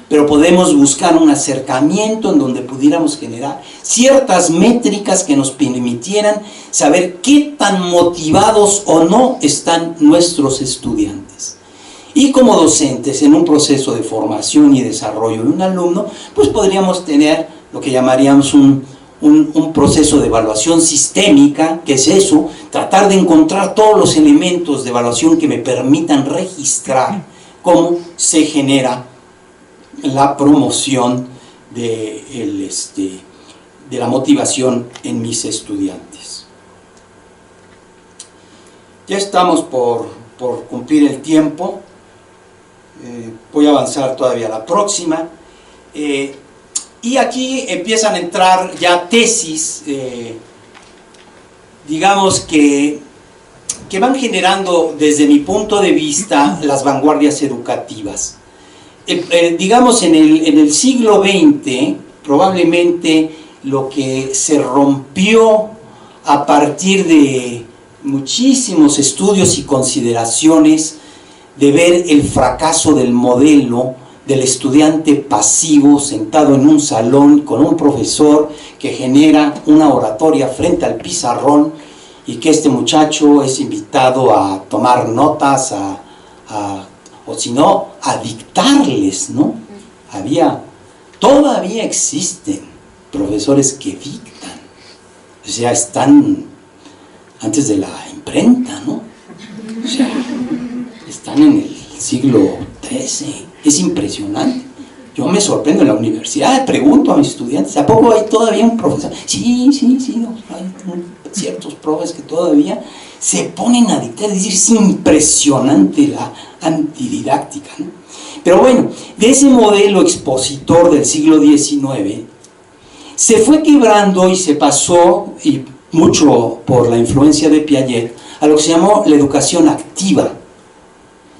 pero podemos buscar un acercamiento en donde pudiéramos generar ciertas métricas que nos permitieran saber qué tan motivados o no están nuestros estudiantes. Y como docentes, en un proceso de formación y desarrollo de un alumno, pues podríamos tener lo que llamaríamos un proceso de evaluación sistémica, que es eso, tratar de encontrar todos los elementos de evaluación que me permitan registrar cómo se genera la promoción de la motivación en mis estudiantes. Ya estamos por cumplir el tiempo. Voy a avanzar todavía a la próxima. Y aquí empiezan a entrar ya tesis, digamos que van generando desde mi punto de vista las vanguardias educativas. Digamos en el siglo XX, probablemente lo que se rompió a partir de muchísimos estudios y consideraciones de ver el fracaso del modelo del estudiante pasivo sentado en un salón con un profesor que genera una oratoria frente al pizarrón y que este muchacho es invitado a tomar notas, o si no, a dictarles, ¿no? Todavía existen profesores que dictan, o sea, están antes de la imprenta, ¿no? O sea, están en el siglo XIII, es impresionante. Yo me sorprendo en la universidad, pregunto a mis estudiantes, ¿a poco hay todavía un profesor? Sí, no, hay ciertos profes que todavía se ponen a dictar, es decir, es impresionante la antididáctica, ¿no? Pero bueno, de ese modelo expositor del siglo XIX, se fue quebrando y se pasó, y mucho por la influencia de Piaget, a lo que se llamó la educación activa.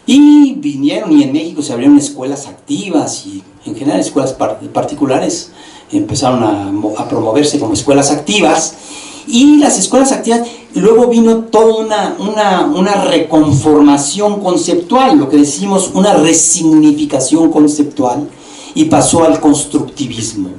Y vinieron, y en México se abrieron escuelas activas, y en general escuelas particulares empezaron a promoverse como escuelas activas. Y las escuelas activas, luego vino toda una reconformación conceptual, lo que decimos una resignificación conceptual, y pasó al constructivismo.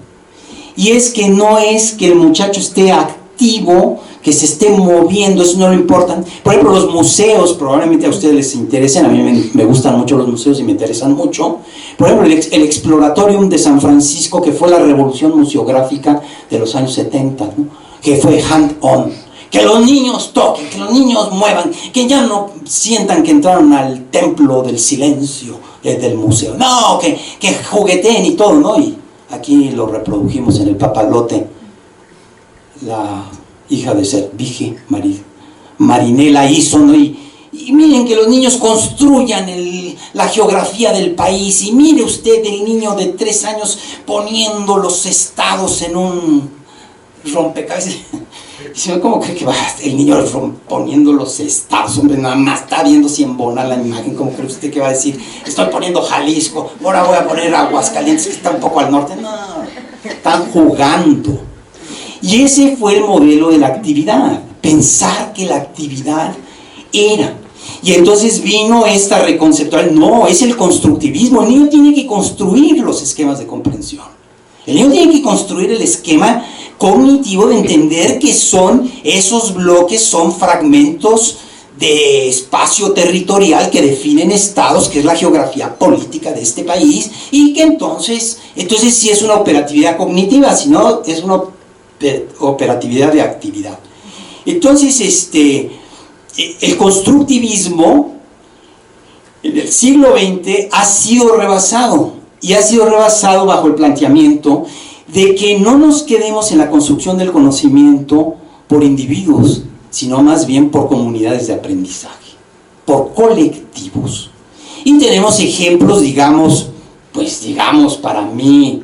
Y es que no es que el muchacho esté activo, que se esté moviendo, eso no lo importa. Por ejemplo, los museos, probablemente a ustedes les interesen, a mí me gustan mucho los museos y me interesan mucho. Por ejemplo, el Exploratorium de San Francisco, que fue la revolución museográfica de los años 70, ¿no? Que fue hand-on, que los niños toquen, que los niños muevan, que ya no sientan que entraron al templo del silencio del museo, no, que jugueteen y todo, ¿no? Y aquí lo reprodujimos en el papalote, la hija de Servige, Marinela hizo, ¿no? Y miren que los niños construyan la geografía del país, y mire usted el niño de 3 años poniendo los estados en un rompecabezas. Dice, ¿cómo cree que va el niño poniendo los estados? Hombre, nada más está viendo si embona la imagen. ¿Cómo cree usted que va a decir, estoy poniendo Jalisco, ahora voy a poner Aguascalientes, que está un poco al norte? No, están jugando. Y ese fue el modelo de la actividad, pensar que la actividad era. Y entonces vino esta reconceptual, no, es el constructivismo. El niño tiene que construir los esquemas de comprensión. El niño tiene que construir el esquema cognitivo de entender que son esos bloques, son fragmentos de espacio territorial que definen estados, que es la geografía política de este país, y que entonces sí es una operatividad cognitiva, sino es una operatividad de actividad. Entonces, el constructivismo en el siglo XX ha sido rebasado, y ha sido rebasado bajo el planteamiento de que no nos quedemos en la construcción del conocimiento por individuos, sino más bien por comunidades de aprendizaje, por colectivos. Y tenemos ejemplos, digamos, para mí,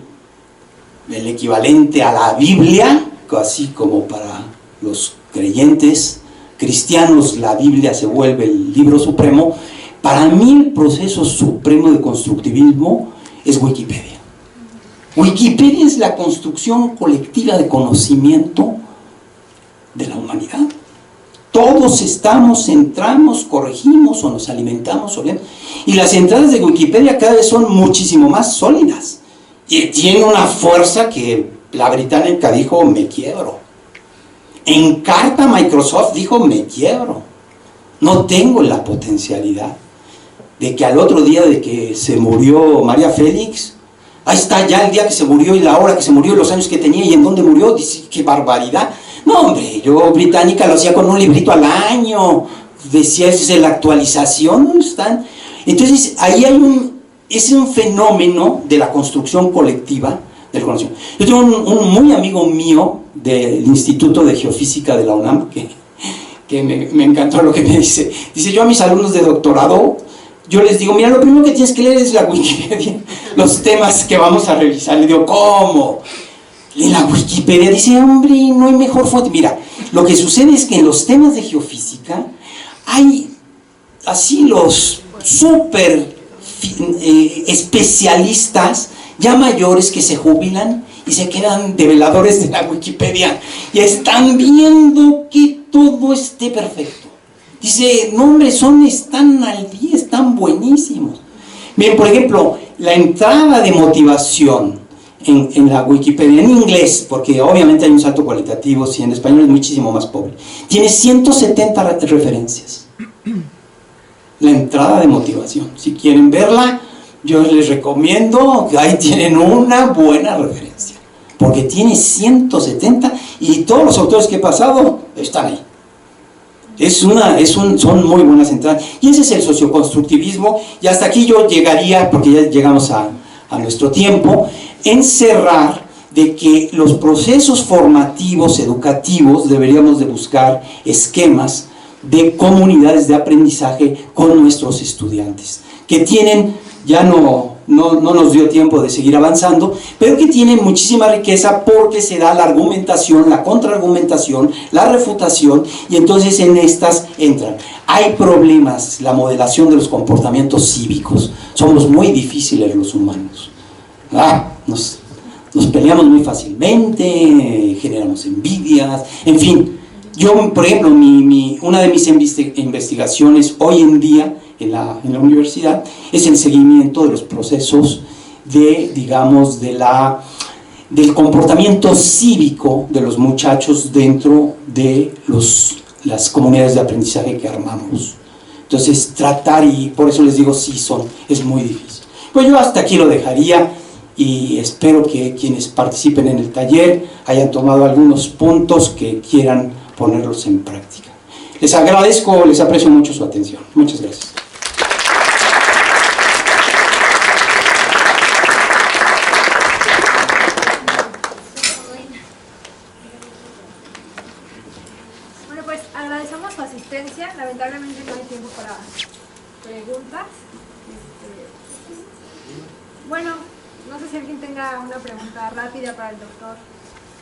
el equivalente a la Biblia, así como para los creyentes cristianos la Biblia se vuelve el libro supremo. Para mí el proceso supremo de constructivismo es Wikipedia. Wikipedia es la construcción colectiva de conocimiento de la humanidad. Todos entramos, corregimos o nos alimentamos, o leemos. Y las entradas de Wikipedia cada vez son muchísimo más sólidas. Y tiene una fuerza que la británica dijo, me quiebro. En carta Microsoft dijo, me quiebro. No tengo la potencialidad de que al otro día de que se murió María Félix, ahí está ya el día que se murió y la hora que se murió y los años que tenía y en dónde murió. Dice, qué barbaridad. No, hombre, yo británica lo hacía con un librito al año, decía, esa es la actualización, ¿dónde están? Entonces, ahí hay es un fenómeno de la construcción colectiva del conocimiento. Yo tengo un muy amigo mío del Instituto de Geofísica de la UNAM, que me encantó lo que me dice. Dice, yo a mis alumnos de doctorado, yo les digo, mira, lo primero que tienes que leer es la Wikipedia, los temas que vamos a revisar. Le digo, ¿cómo? En la Wikipedia. Dice, hombre, no hay mejor fuente. Mira, lo que sucede es que en los temas de geofísica hay así los súper especialistas ya mayores que se jubilan y se quedan develadores de la Wikipedia y están viendo que todo esté perfecto. Dice, no, hombre, están al día, están buenísimos. Bien, por ejemplo, la entrada de motivación en la Wikipedia, en inglés, porque obviamente hay un salto cualitativo, si en español es muchísimo más pobre, tiene 170 referencias. La entrada de motivación, si quieren verla, yo les recomiendo que ahí tienen una buena referencia, porque tiene 170 y todos los autores que he pasado están ahí. Son muy buenas entradas, y ese es el socioconstructivismo, y hasta aquí yo llegaría, porque ya llegamos a nuestro tiempo, encerrar de que los procesos formativos, educativos, deberíamos de buscar esquemas de comunidades de aprendizaje con nuestros estudiantes, que tienen, ya no nos dio tiempo de seguir avanzando, pero que tienen muchísima riqueza porque se da la argumentación, la contraargumentación, la refutación, y entonces en estas entran. Hay problemas, la modelación de los comportamientos cívicos, somos muy difíciles los humanos. Nos peleamos muy fácilmente, generamos envidias, en fin. Yo, por ejemplo, una de mis investigaciones hoy en día en la universidad es el seguimiento de los procesos del comportamiento cívico de los muchachos dentro de las comunidades de aprendizaje que armamos. Entonces, y por eso les digo, es muy difícil. Pues yo hasta aquí lo dejaría, y espero que quienes participen en el taller hayan tomado algunos puntos que quieran ponerlos en práctica. Les agradezco, les aprecio mucho su atención. Muchas gracias. Bueno, pues agradecemos su asistencia. Lamentablemente no hay tiempo para preguntas. Bueno, no sé si alguien tenga una pregunta rápida para el doctor.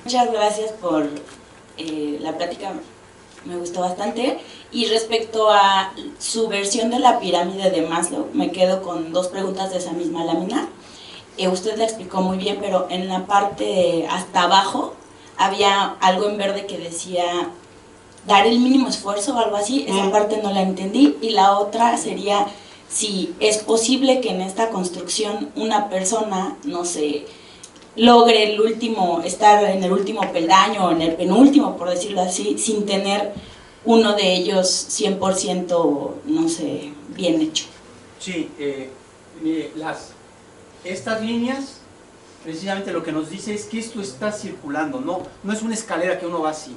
Muchas gracias por la plática, me gustó bastante. Y respecto a su versión de la pirámide de Maslow, me quedo con dos preguntas de esa misma lámina. Usted la explicó muy bien, pero en la parte hasta abajo había algo en verde que decía dar el mínimo esfuerzo o algo así. Esa parte no la entendí. Y la otra sería si es posible que en esta construcción una persona, no sé, logre estar en el último peldaño o en el penúltimo, por decirlo así, sin tener uno de ellos 100%, no sé, bien hecho. Sí, mire, estas líneas, precisamente lo que nos dice es que esto está circulando, no es una escalera que uno va así,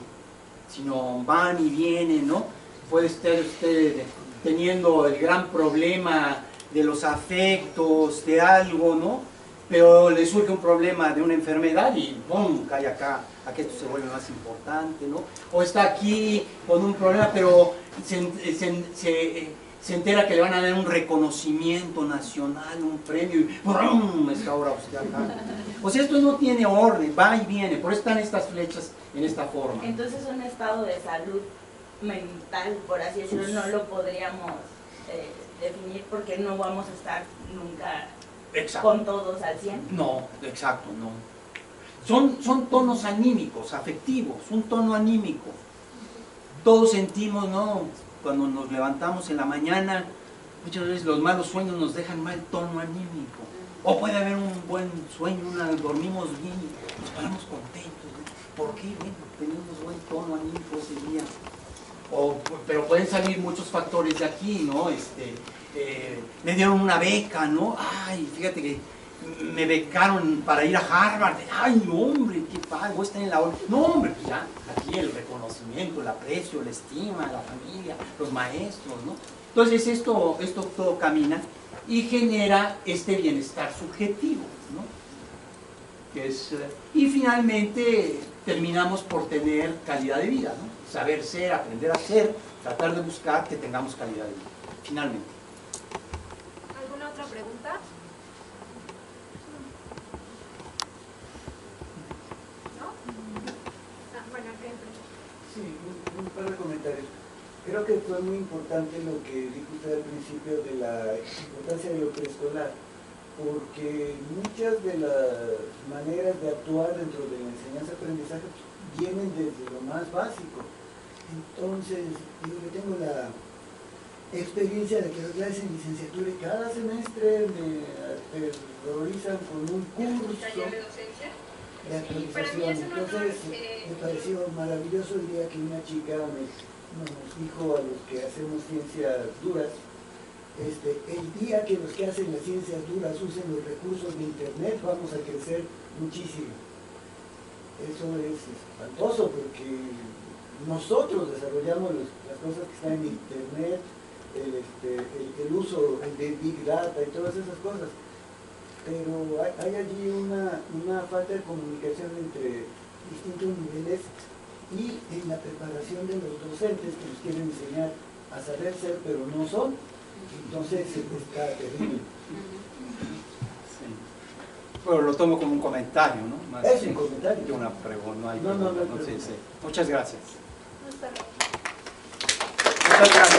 sino van y vienen, ¿no? Puede estar usted teniendo el gran problema de los afectos, de algo, ¿no? Pero le surge un problema de una enfermedad y ¡pum!, cae acá, a que esto se vuelve más importante, ¿no? O está aquí con un problema, pero se entera que le van a dar un reconocimiento nacional, un premio, y ¡brum!, está ahora usted acá. O sea, esto no tiene orden, va y viene, por eso están estas flechas en esta forma. Entonces un estado de salud mental, por así decirlo, no lo podríamos definir porque no vamos a estar nunca con todos al 100. No, exacto, no. Son tonos anímicos, afectivos, un tono anímico. todos sentimos, ¿no? Cuando nos levantamos en la mañana, muchas veces los malos sueños nos dejan mal tono anímico. O puede haber un buen sueño, dormimos bien, nos paramos contentos, ¿no? ¿Por qué? Bueno, tenemos buen tono anímico ese día. Pero pueden salir muchos factores de aquí, ¿no? Me dieron una beca, ¿no? Ay, fíjate que me becaron para ir a Harvard. Ay, hombre, qué padre, voy a estar en la hora. No, hombre, pues ya, aquí el reconocimiento, el aprecio, la estima, la familia, los maestros, ¿no? Entonces esto todo camina y genera este bienestar subjetivo, ¿no? Y finalmente terminamos por tener calidad de vida, ¿no? Saber ser, aprender a ser, tratar de buscar que tengamos calidad de vida, finalmente. ¿Alguna otra pregunta? ¿No? Bueno, acá enfrente. Sí, un par de comentarios. Creo que fue muy importante lo que dijo usted al principio de la importancia de lo preescolar, porque muchas de las maneras de actuar dentro de la enseñanza-aprendizaje vienen desde lo más básico. Entonces, yo tengo la experiencia de que doy clases en licenciatura y cada semestre me aterrorizan con un curso de actualización. Entonces, me pareció maravilloso el día que una chica nos dijo a los que hacemos ciencias duras, el día que los que hacen las ciencias duras usen los recursos de internet vamos a crecer muchísimo. Eso es espantoso porque nosotros desarrollamos las cosas que están en internet, el uso de Big Data y todas esas cosas, pero hay allí una falta de comunicación entre distintos niveles y en la preparación de los docentes que nos quieren enseñar a saber ser, pero no son. Entonces está terrible. Sí. Bueno, lo tomo como un comentario, ¿no? Más Es un comentario. que una pregunta. No hay No, pregunta, no, sí, sí. Muchas gracias. Hasta luego. Muchas gracias.